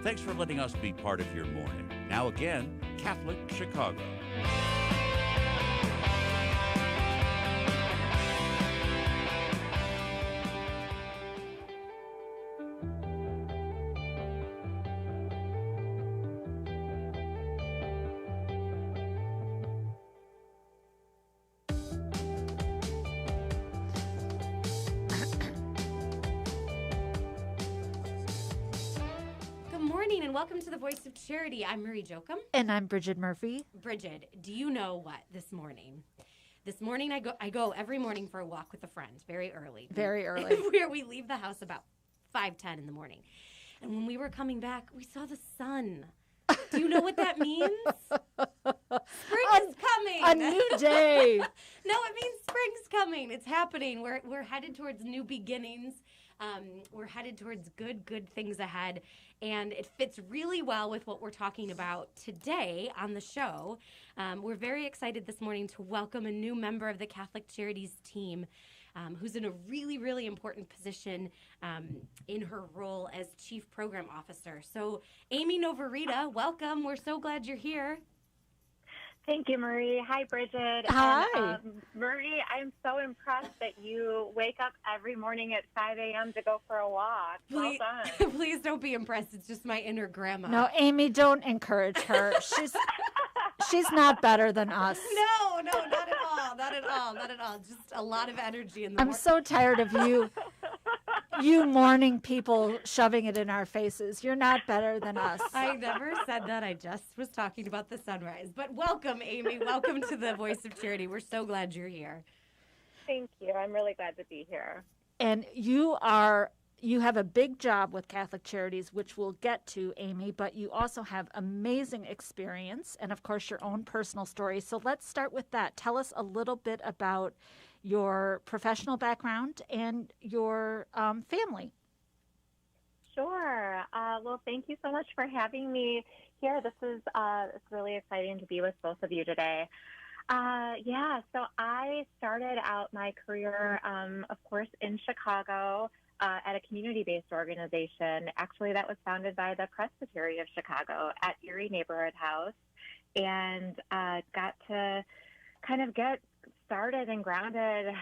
Thanks for letting us be part of your morning. Now again, Catholic Chicago. And welcome to the Voice of Charity. I'm Marie Jochum. And I'm Brigid Murphy. Brigid, do you know what this morning? This morning I go every morning for a walk with a friend, very early. Very early. Where we leave the house about 5:10 in the morning. And when we were coming back, we saw the sun. Do you know what that means? Spring is coming. A new day. No, it means spring's coming. It's happening. We're headed towards new beginnings. We're headed towards good things ahead, and it fits really well with what we're talking about today on the show. We're very excited this morning to welcome a new member of the Catholic Charities team who's in a really important position in her role as Chief Program Officer. So, Ami Novoryta, welcome. We're so glad you're here. Thank you, Marie. Hi, Brigid. Hi. And, Marie, I'm so impressed that you wake up every morning at 5 a.m. to go for a walk. Well done. Please don't be impressed. It's just my inner grandma. No, Amy, don't encourage her. She's not better than us. No, not at all. Not at all. Just a lot of energy in the I'm so tired of you morning people shoving it in our faces. You're not better than us. I never said that. I just was talking about the sunrise. But welcome, Amy. Welcome to the Voice of Charity. We're so glad you're here. Thank you. I'm really glad to be here. And you have a big job with Catholic Charities, which we'll get to, Amy, but you also have amazing experience and, of course, your own personal story. So let's start with that. Tell us a little bit about your professional background and your family. Sure. Well, thank you so much for having me here. This is it's really exciting to be with both of you today. So I started out my career, of course, in Chicago at a community-based organization. Actually, that was founded by the Presbytery of Chicago at Erie Neighborhood House, and got to kind of get started and grounded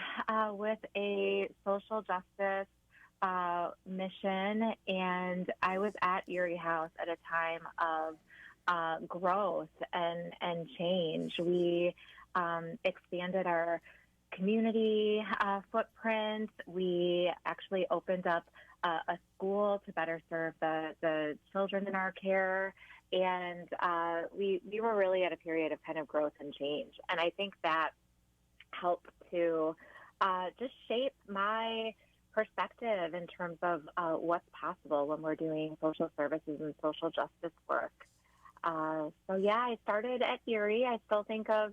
with a social justice mission. And I was at Erie House at a time of growth and change. We expanded our community footprint. We actually opened up a school to better serve the children in our care. And we were really at a period of kind of growth and change. And I think that helped to just shape my perspective in terms of what's possible when we're doing social services and social justice work. I started at Erie. I still think of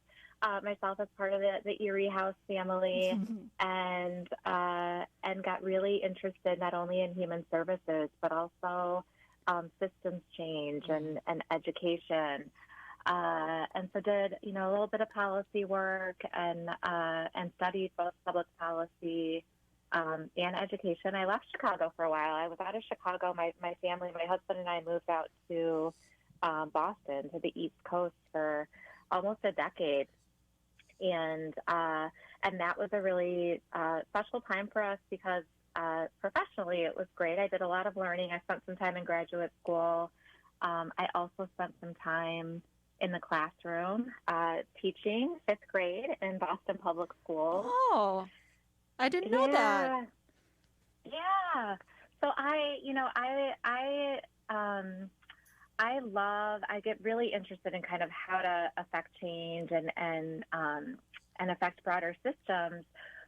myself as part of the Erie House family, and got really interested not only in human services but also systems change and education. And so did, a little bit of policy work and studied both public policy and education. I left Chicago for a while. I was out of Chicago. My family, my husband and I moved out to Boston, to the East Coast for almost a decade. And that was a really special time for us because professionally it was great. I did a lot of learning. I spent some time in graduate school. I also spent some time in the classroom teaching 5th grade in Boston Public Schools. Oh, I didn't know that. Yeah. So I get really interested in kind of how to affect change and affect broader systems.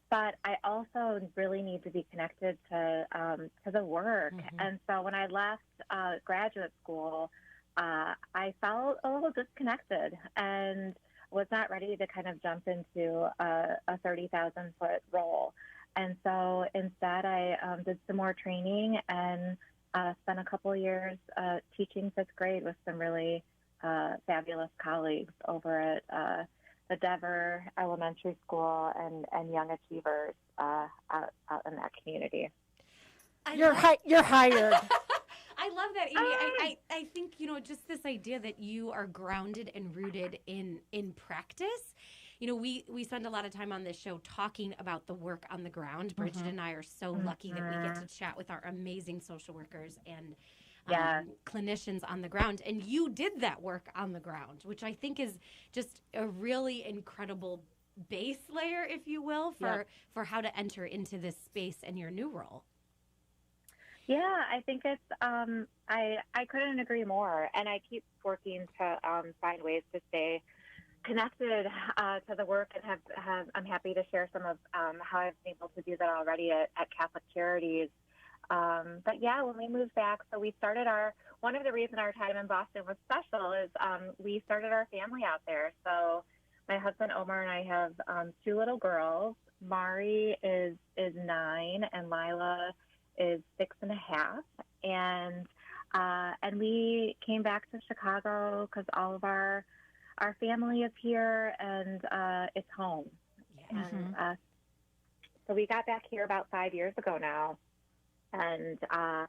But I also really need to be connected to the work. Mm-hmm. And so when I left graduate school, I felt a little disconnected and was not ready to kind of jump into a 30,000-foot role. And so instead, I did some more training and spent a couple years teaching 5th grade with some really fabulous colleagues over at the Dever Elementary School and Young Achievers out in that community. You're hired. I I love that, Amy. I think, just this idea that you are grounded and rooted in practice. We spend a lot of time on this show talking about the work on the ground. Brigid and I are so lucky that we get to chat with our amazing social workers and clinicians on the ground. And you did that work on the ground, which I think is just a really incredible base layer, if you will, for how to enter into this space and your new role. Yeah, I think it's, I couldn't agree more. And I keep working to find ways to stay connected to the work, and I'm happy to share some of how I've been able to do that already at Catholic Charities. But yeah, when we moved back, so we started one of the reasons our time in Boston was special is we started our family out there. So my husband Omar and I have two little girls. Mari is 9 and Lila is 6.5. And we came back to Chicago because all of our family is here, and it's home. Yeah. And so we got back here about 5 years ago now, and I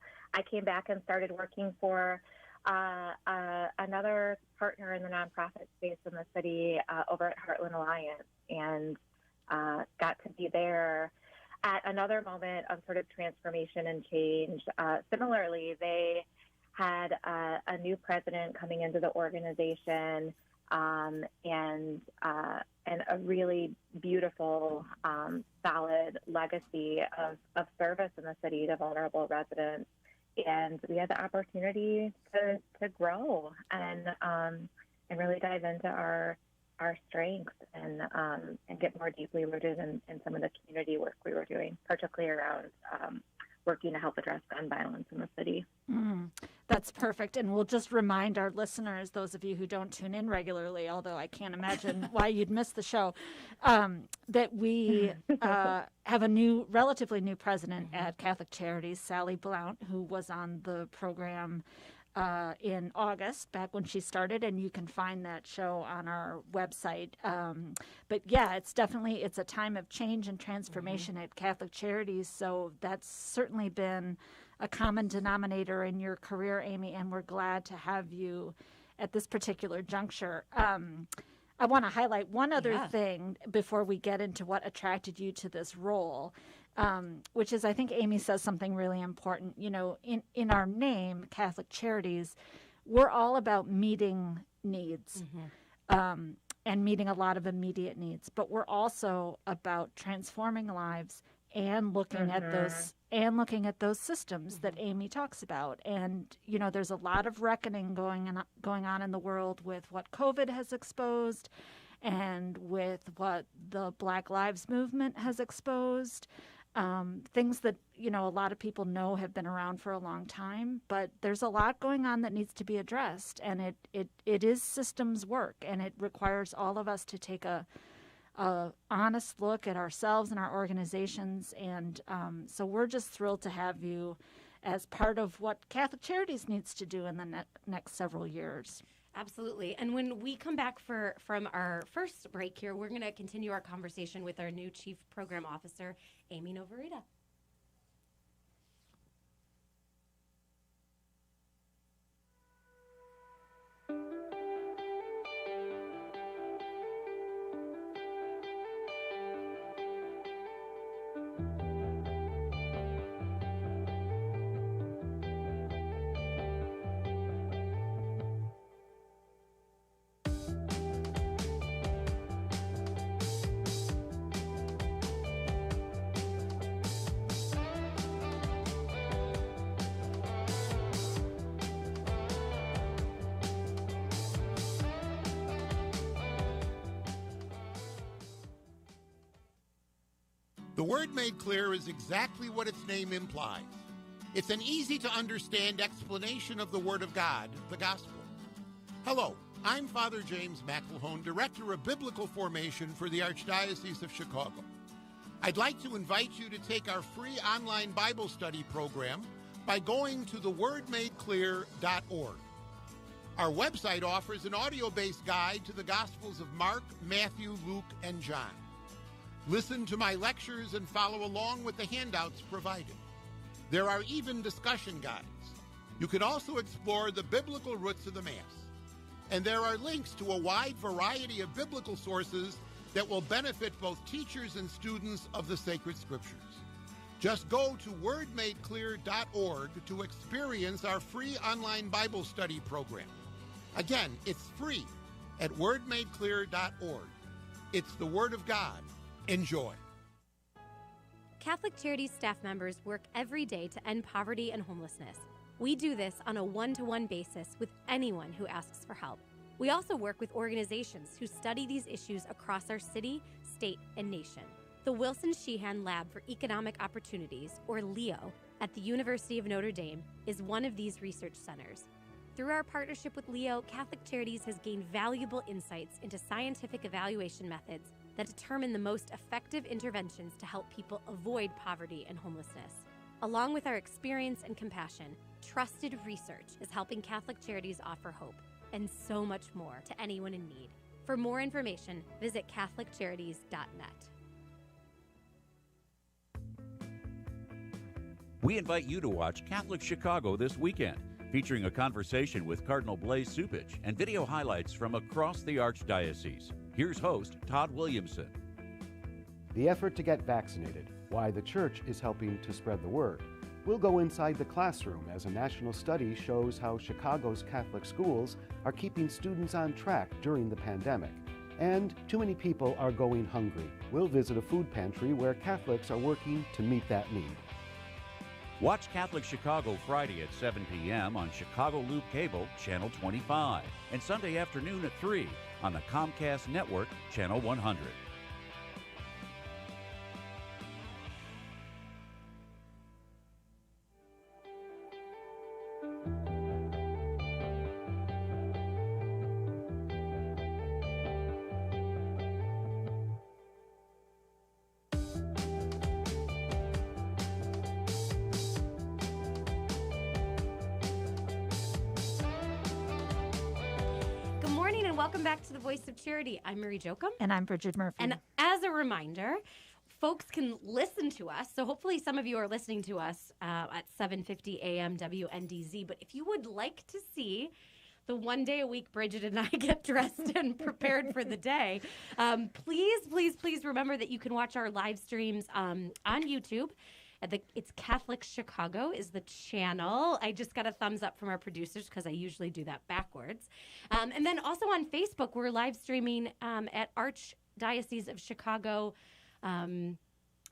came back and started working for another partner in the nonprofit space in the city over at Heartland Alliance, and got to be there at another moment of sort of transformation and change. Similarly, they had a new president coming into the organization, and a really beautiful, solid legacy of service in the city to vulnerable residents. And we had the opportunity to grow and really dive into our strengths and get more deeply rooted in some of the community work we were doing, particularly around working to help address gun violence in the city. That's perfect. And we'll just remind our listeners, those of you who don't tune in regularly, although I can't imagine why you'd miss the show, that we have a relatively new president at Catholic Charities, Sally Blount, who was on the program in August, back when she started, and you can find that show on our website. But yeah, it's a time of change and transformation at Catholic Charities, so that's certainly been a common denominator in your career, Amy, and we're glad to have you at this particular juncture. I want to highlight one other thing before we get into what attracted you to this role, which is, I think Amy says something really important. In our name, Catholic Charities, we're all about meeting needs and meeting a lot of immediate needs, but we're also about transforming lives and looking at those systems that Amy talks about. And there's a lot of reckoning going on in the world with what COVID has exposed and with what the Black Lives Movement has exposed. Things that a lot of people know have been around for a long time, but there's a lot going on that needs to be addressed, and it is systems work, and it requires all of us to take a honest look at ourselves and our organizations. And so we're just thrilled to have you as part of what Catholic Charities needs to do in the next several years. Absolutely. And when we come back from our first break here, we're going to continue our conversation with our new Chief Program Officer, Ami Novoryta. The word made clear is exactly what its name implies. It's an easy-to-understand explanation of the Word of God, the Gospel. Hello, I'm Father James McElhone, Director of Biblical Formation for the Archdiocese of Chicago. I'd like to invite you to take our free online Bible study program by going to thewordmadeclear.org. Our website offers an audio-based guide to the Gospels of Mark, Matthew, Luke, and John. Listen to my lectures and follow along with the handouts provided. There are even discussion guides. You can also explore the biblical roots of the Mass. And there are links to a wide variety of biblical sources that will benefit both teachers and students of the sacred scriptures. Just go to wordmadeclear.org to experience our free online Bible study program. Again, it's free at wordmadeclear.org. It's the Word of God. Enjoy. Catholic Charities staff members work every day to end poverty and homelessness. We do this on a one-to-one basis with anyone who asks for help. We also work with organizations who study these issues across our city, state, and nation. The Wilson Sheehan Lab for Economic Opportunities, or LEO, at the University of Notre Dame is one of these research centers. Through our partnership with LEO, Catholic Charities has gained valuable insights into scientific evaluation methods that determine the most effective interventions to help people avoid poverty and homelessness. Along with our experience and compassion, trusted research is helping Catholic Charities offer hope and so much more to anyone in need. For more information, visit CatholicCharities.net. We invite you to watch Catholic Chicago this weekend, featuring a conversation with Cardinal Blaise Cupich and video highlights from across the Archdiocese. Here's host Todd Williamson. The effort to get vaccinated, why the Church is helping to spread the word. We'll go inside the classroom as a national study shows how Chicago's Catholic schools are keeping students on track during the pandemic. And too many people are going hungry. We'll visit a food pantry where Catholics are working to meet that need. Watch Catholic Chicago Friday at 7 p.m. on Chicago Loop Cable, Channel 25, and Sunday afternoon at 3 on the Comcast Network, Channel 100. Welcome back to the Voice of Charity. I'm Marie Jochum. And I'm Brigid Murphy. And as a reminder, folks can listen to us. So hopefully some of you are listening to us at 7:50 a.m. WNDZ. But if you would like to see the one day a week Brigid and I get dressed and prepared for the day, please remember that you can watch our live streams on YouTube. It's Catholic Chicago is the channel. I just got a thumbs up from our producers because I usually do that backwards. And then also on Facebook, we're live streaming at Archdiocese of Chicago on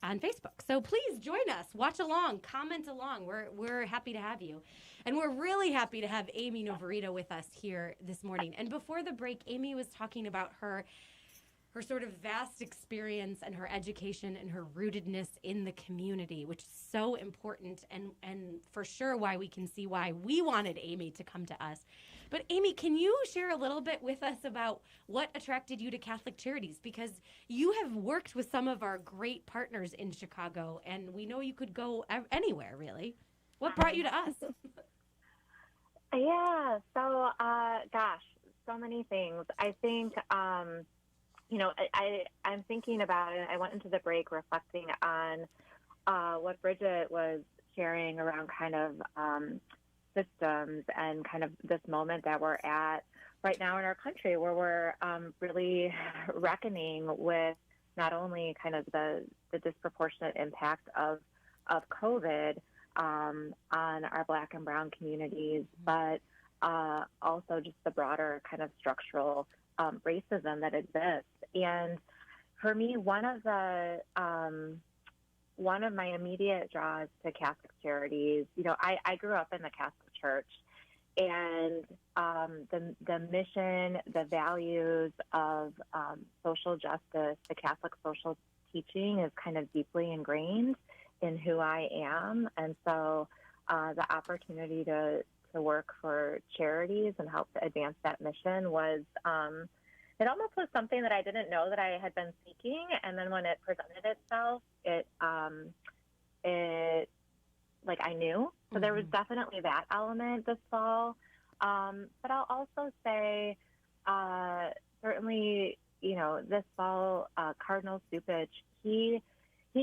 Facebook. So please join us, watch along, comment along. We're happy to have you. And we're really happy to have Ami Novoryta with us here this morning. And before the break, Ami was talking about her sort of vast experience and her education and her rootedness in the community, which is so important and for sure why we can see why we wanted Ami to come to us. But Ami, can you share a little bit with us about what attracted you to Catholic Charities? Because you have worked with some of our great partners in Chicago, and we know you could go anywhere, really. What brought you to us? Yeah, so, so many things. I think, I'm thinking about it. I went into the break reflecting on what Brigid was sharing around kind of systems and kind of this moment that we're at right now in our country where we're really reckoning with not only kind of the disproportionate impact of COVID on our Black and Brown communities, but also just the broader kind of structural racism that exists. And for me, one of my immediate draws to Catholic Charities, I grew up in the Catholic Church, and the mission, the values of social justice, the Catholic social teaching is kind of deeply ingrained in who I am. And so the opportunity to work for charities and help to advance that mission was it almost was something that I didn't know that I had been seeking, and then when it presented itself, I knew. So there was definitely that element this fall. But I'll also say, certainly, this fall, Cardinal Cupich, he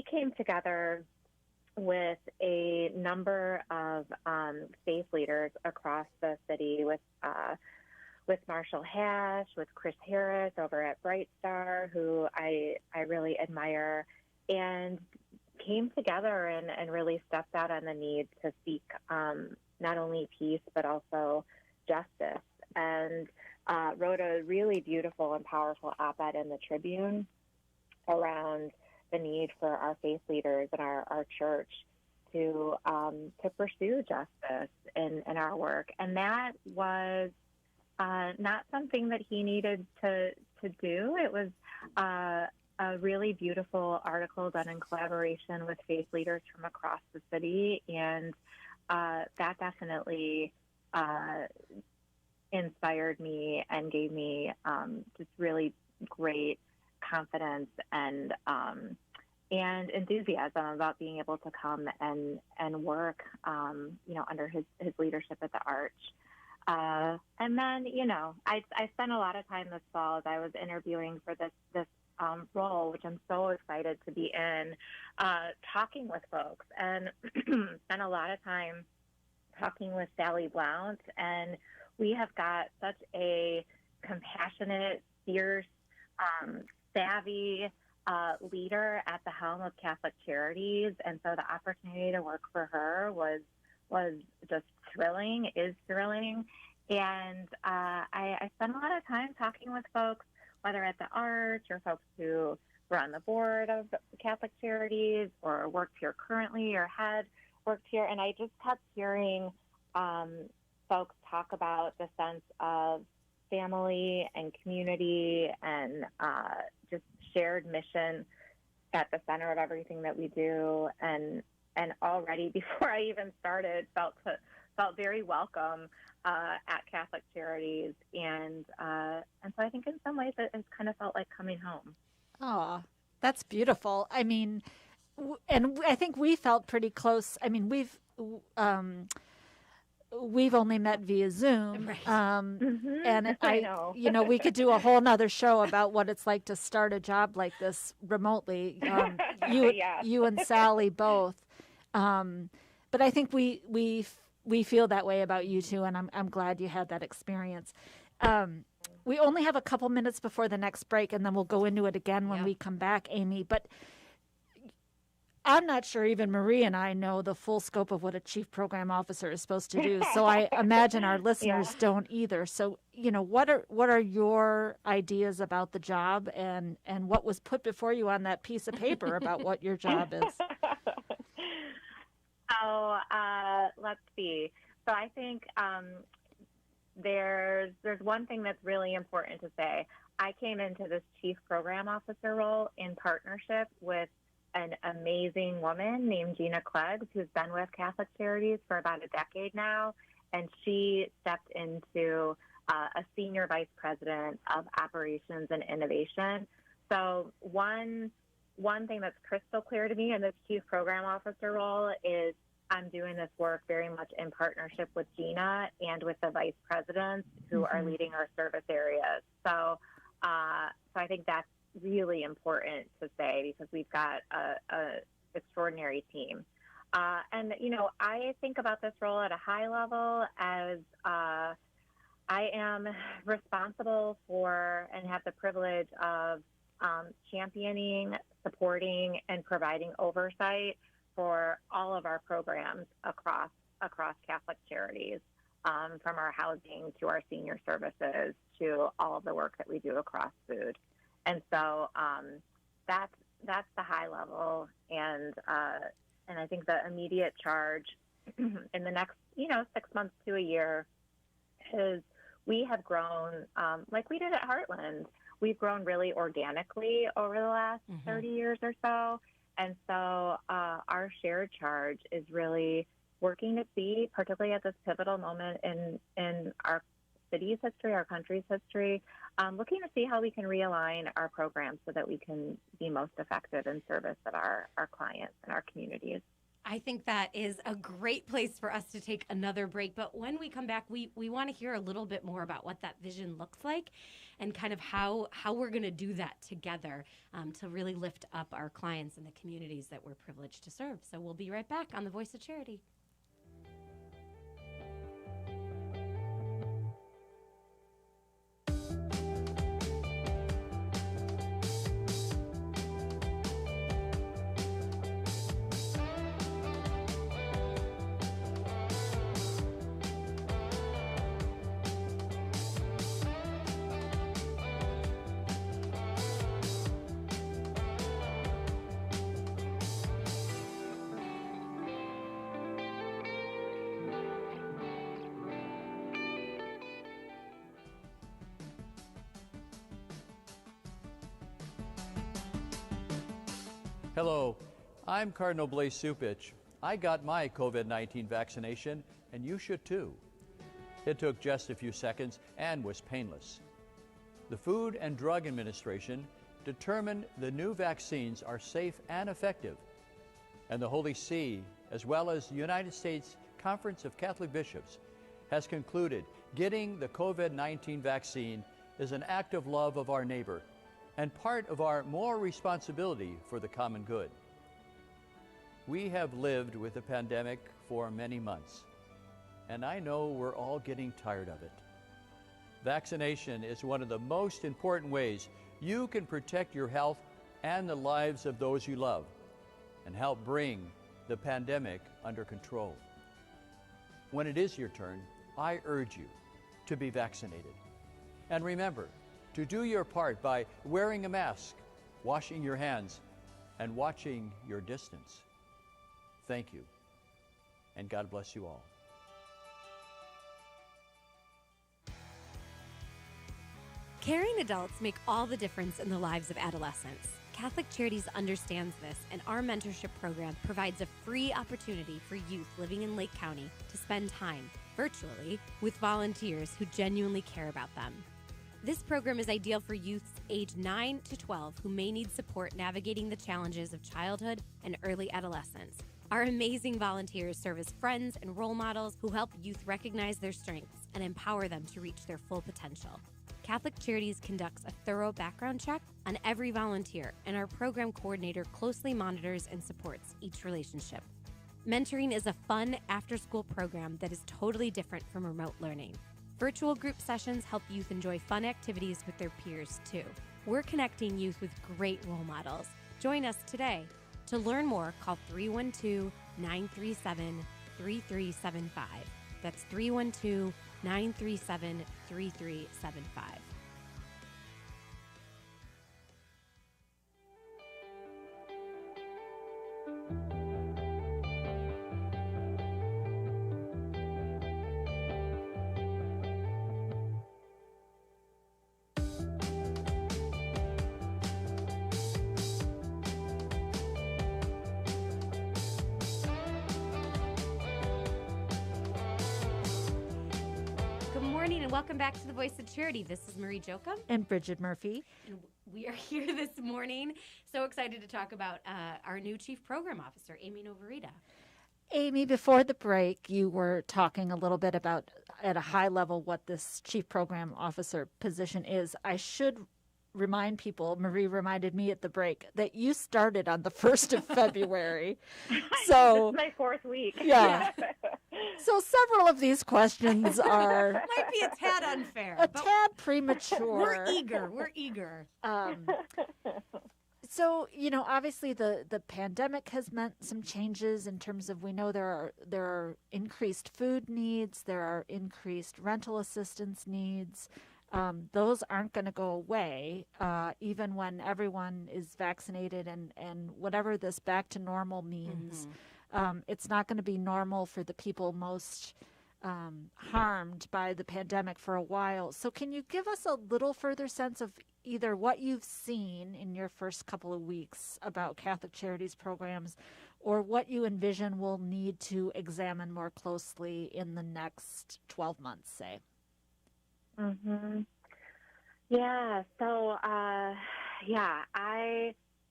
came together with a number of faith leaders across the city, with Marshall Hash, with Chris Harris over at Bright Star, who I really admire, and came together and really stepped out on the need to seek not only peace but also justice, and wrote a really beautiful and powerful op-ed in the Tribune around the need for our faith leaders and our church to pursue justice in our work. And that was not something that he needed to do. It was a really beautiful article done in collaboration with faith leaders from across the city, and that definitely inspired me and gave me just really great confidence and enthusiasm about being able to come and work, under his leadership at the Arch. And then, I spent a lot of time this fall as I was interviewing for this role, which I'm so excited to be in, talking with folks, and spent a lot of time talking with Sally Blount, and we have got such a compassionate, fierce, savvy leader at the helm of Catholic Charities, and so the opportunity to work for her was just thrilling, is thrilling, and I spent a lot of time talking with folks, whether at the Arch or folks who were on the board of Catholic Charities or worked here currently or had worked here, and I just kept hearing folks talk about the sense of family and community and just shared mission at the center of everything that we do, and already before I even started felt very welcome at Catholic Charities, and so I think in some ways it's kind of felt like coming home. Oh, that's beautiful. I mean, and I think we felt pretty close. I mean, we've only met via Zoom, Right. and I know. we could do a whole nother show about what it's like to start a job like this remotely. Yes. You and Sally both, but I think we feel that way about you too, and I'm glad you had that experience. We only have a couple minutes before the next break, and then we'll go into it again when we come back, Amy. But I'm not sure even Marie and I know the full scope of what a chief program officer is supposed to do. So I imagine our listeners don't either. So, what are your ideas about the job, and what was put before you on that piece of paper about what your job is? So let's see. So I think there's one thing that's really important to say. I came into this chief program officer role in partnership with an amazing woman named Gina Cleggs, who's been with Catholic Charities for about a decade now, and she stepped into a senior vice president of operations and innovation. So one thing that's crystal clear to me in this chief program officer role is I'm doing this work very much in partnership with Gina and with the vice presidents who are leading our service areas. So I think that's really important to say, because we've got a extraordinary team. And I think about this role at a high level as I am responsible for and have the privilege of championing, supporting, and providing oversight for all of our programs across Catholic Charities, from our housing to our senior services to all of the work that we do across food. And so that's the high level, and I think the immediate charge in the next 6 months to a year is we have grown like we did at Heartland. We've grown really organically over the last 30 years or so. And so our shared charge is really working to see, particularly at this pivotal moment in our city's history, our country's history, looking to see how we can realign our programs so that we can be most effective in service of our clients and our communities. I think that is a great place for us to take another break. But when we come back, we want to hear a little bit more about what that vision looks like and kind of how we're going to do that together to really lift up our clients and the communities that we're privileged to serve. So we'll be right back on The Voice of Charity. Hello, I'm Cardinal Blaise Supich. I got my COVID-19 vaccination, and you should too. It took just a few seconds and was painless. The Food and Drug Administration determined the new vaccines are safe and effective, and the Holy See, as well as the United States Conference of Catholic Bishops, has concluded getting the COVID-19 vaccine is an act of love of our neighbor and part of our moral responsibility for the common good. We have lived with the pandemic for many months, and I know we're all getting tired of it. Vaccination is one of the most important ways you can protect your health and the lives of those you love and help bring the pandemic under control. When it is your turn, I urge you to be vaccinated. And remember, to do your part by wearing a mask, washing your hands, and watching your distance. Thank you, and God bless you all. Caring adults make all the difference in the lives of adolescents. Catholic Charities understands this, and our mentorship program provides a free opportunity for youth living in Lake County to spend time, virtually, with volunteers who genuinely care about them. This program is ideal for youths age 9 to 12 who may need support navigating the challenges of childhood and early adolescence. Our amazing volunteers serve as friends and role models who help youth recognize their strengths and empower them to reach their full potential. Catholic Charities conducts a thorough background check on every volunteer, and our program coordinator closely monitors and supports each relationship. Mentoring is a fun after-school program that is totally different from remote learning. Virtual group sessions help youth enjoy fun activities with their peers, too. We're connecting youth with great role models. Join us today. To learn more, call 312-937-3375. That's 312-937-3375. Welcome back to The Voice of Charity. This is Marie Jochum. And Brigid Murphy. And we are here this morning. So excited to talk about our new Chief Program Officer, Ami Novoryta. Amy, before the break, you were talking a little bit about, at a high level, what this Chief Program Officer position is. I should remind people, Marie reminded me at the break, that you started on the 1st of February. So this is my 4th week. Yeah. So several of these questions are might be a tad unfair, a tad premature. We're eager. So, obviously the pandemic has meant some changes in terms of, we know there are increased food needs, there are increased rental assistance needs. Those aren't going to go away, even when everyone is vaccinated and whatever this back to normal means. It's not going to be normal for the people most harmed by the pandemic for a while. So can you give us a little further sense of either what you've seen in your first couple of weeks about Catholic Charities programs, or what you envision we'll need to examine more closely in the next 12 months, say? Yeah. So, I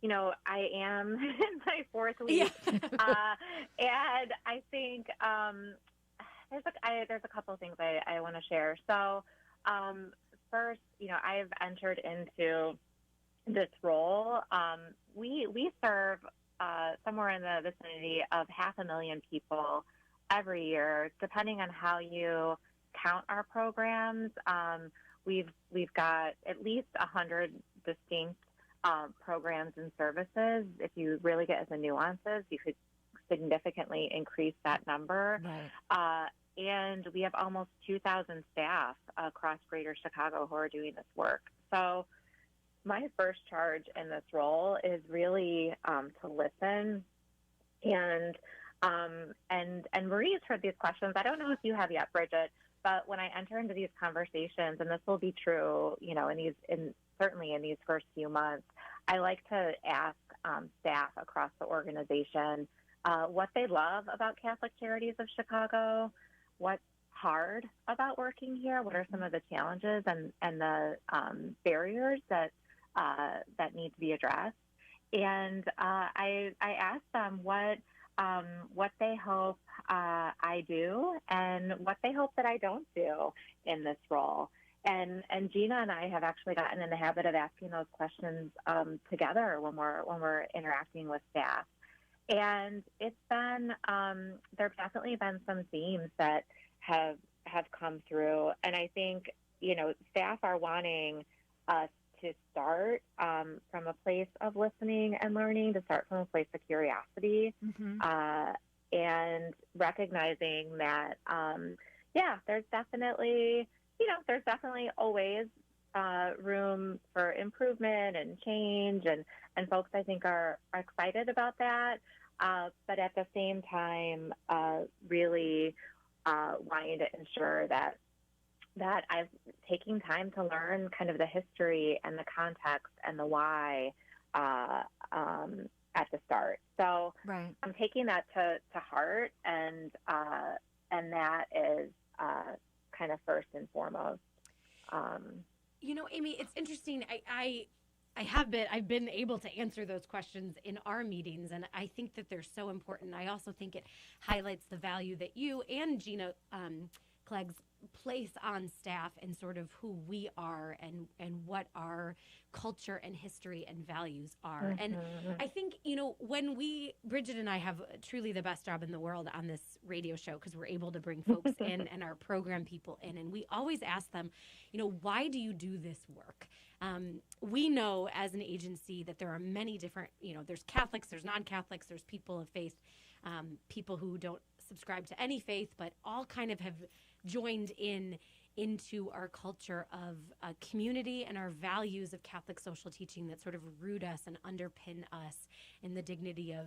I am in my fourth week, and I think there's a couple of things I want to share. So first, I've entered into this role. We serve somewhere in the vicinity of 500,000 people every year, depending on how you count our programs. We've got at least 100 distinct programs and services. If you really get into nuances, you could significantly increase that number. Right. And we have almost 2,000 staff across Greater Chicago who are doing this work. So my first charge in this role is really to listen. And Marie's heard these questions. I don't know if you have yet, Brigid, but when I enter into these conversations, and this will be true, certainly in these first few months, I like to ask staff across the organization what they love about Catholic Charities of Chicago, what's hard about working here, what are some of the challenges and the barriers that need to be addressed, and I ask them what they hope I do and what they hope that I don't do in this role. And Gina and I have actually gotten in the habit of asking those questions together when we're interacting with staff. And it's been there've definitely been some themes that have come through, and I think staff are wanting us to start from a place of listening and learning, to start from a place of curiosity, and recognizing that there's definitely always room for improvement and change, and folks I think are excited about that, but at the same time really wanting to ensure that I'm taking time to learn kind of the history and the context and the why at the start. So right. I'm taking that to heart, and that is kind of first and foremost. Amy, it's interesting. I've been able to answer those questions in our meetings, and I think that they're so important. I also think it highlights the value that you and Gina Clegg's place on staff and sort of who we are and what our culture and history and values are. Mm-hmm. And I think, when Brigid and I have truly the best job in the world on this radio show, because we're able to bring folks in and our program people in, and we always ask them, why do you do this work? We know as an agency that there are many different, there's Catholics, there's non-Catholics, there's people of faith, people who don't subscribe to any faith, but all kind of have joined into our culture of community and our values of Catholic social teaching that sort of root us and underpin us in the dignity of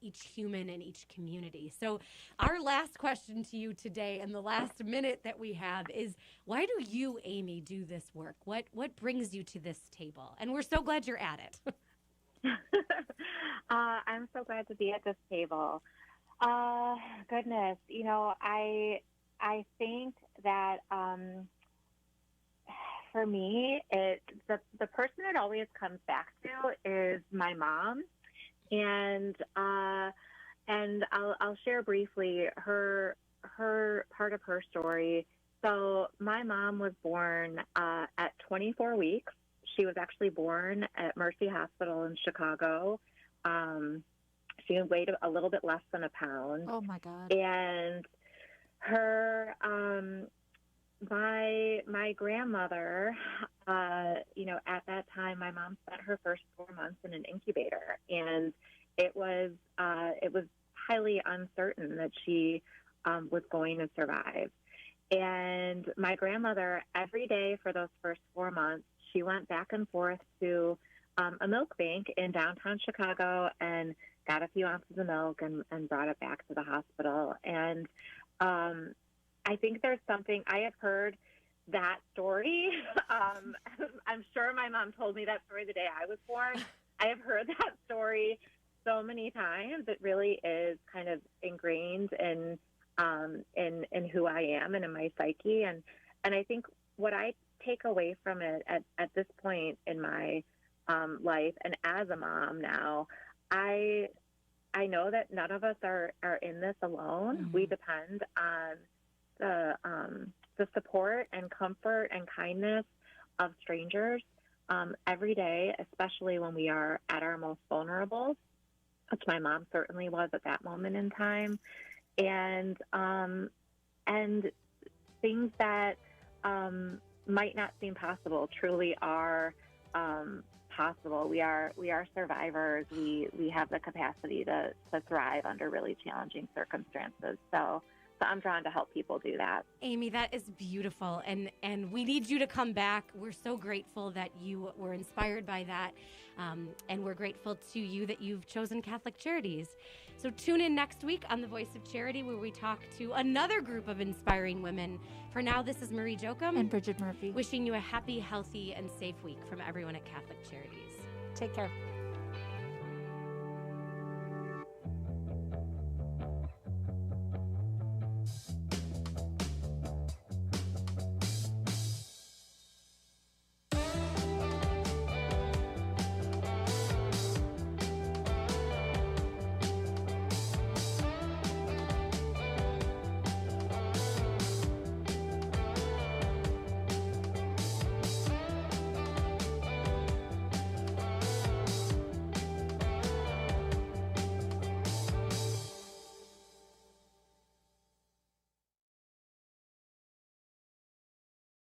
each human and each community. So our last question to you today, and the last minute that we have, is why do you, Amy, do this work? What brings you to this table? And we're so glad you're at it. I'm so glad to be at this table. Goodness, I think that for me, the person it always comes back to is my mom, and I'll share briefly her part of her story. So my mom was born at 24 weeks. She was actually born at Mercy Hospital in Chicago. She weighed a little bit less than a pound. Oh my God! And her, my grandmother, at that time, my mom spent her first 4 months in an incubator, and it was highly uncertain that she was going to survive. And my grandmother, every day for those first 4 months, she went back and forth to a milk bank in downtown Chicago and got a few ounces of milk and brought it back to the hospital. And I think there's something, I have heard that story. I'm sure my mom told me that story the day I was born. I have heard that story so many times. It really is kind of ingrained in who I am and in my psyche. And I think what I take away from it at this point in my life. And as a mom now, I know that none of us are in this alone. Mm-hmm. We depend on the support and comfort and kindness of strangers every day, especially when we are at our most vulnerable, which my mom certainly was at that moment in time. And things that might not seem possible truly are possible. We are survivors. We have the capacity to thrive under really challenging circumstances. So I'm drawn to help people do that. Amy, that is beautiful, and we need you to come back. We're so grateful that you were inspired by that, and we're grateful to you that you've chosen Catholic Charities. So tune in next week on The Voice of Charity, where we talk to another group of inspiring women. For now, this is Marie Jochum And Brigid Murphy. wishing you a happy, healthy, and safe week from everyone at Catholic Charities. Take care.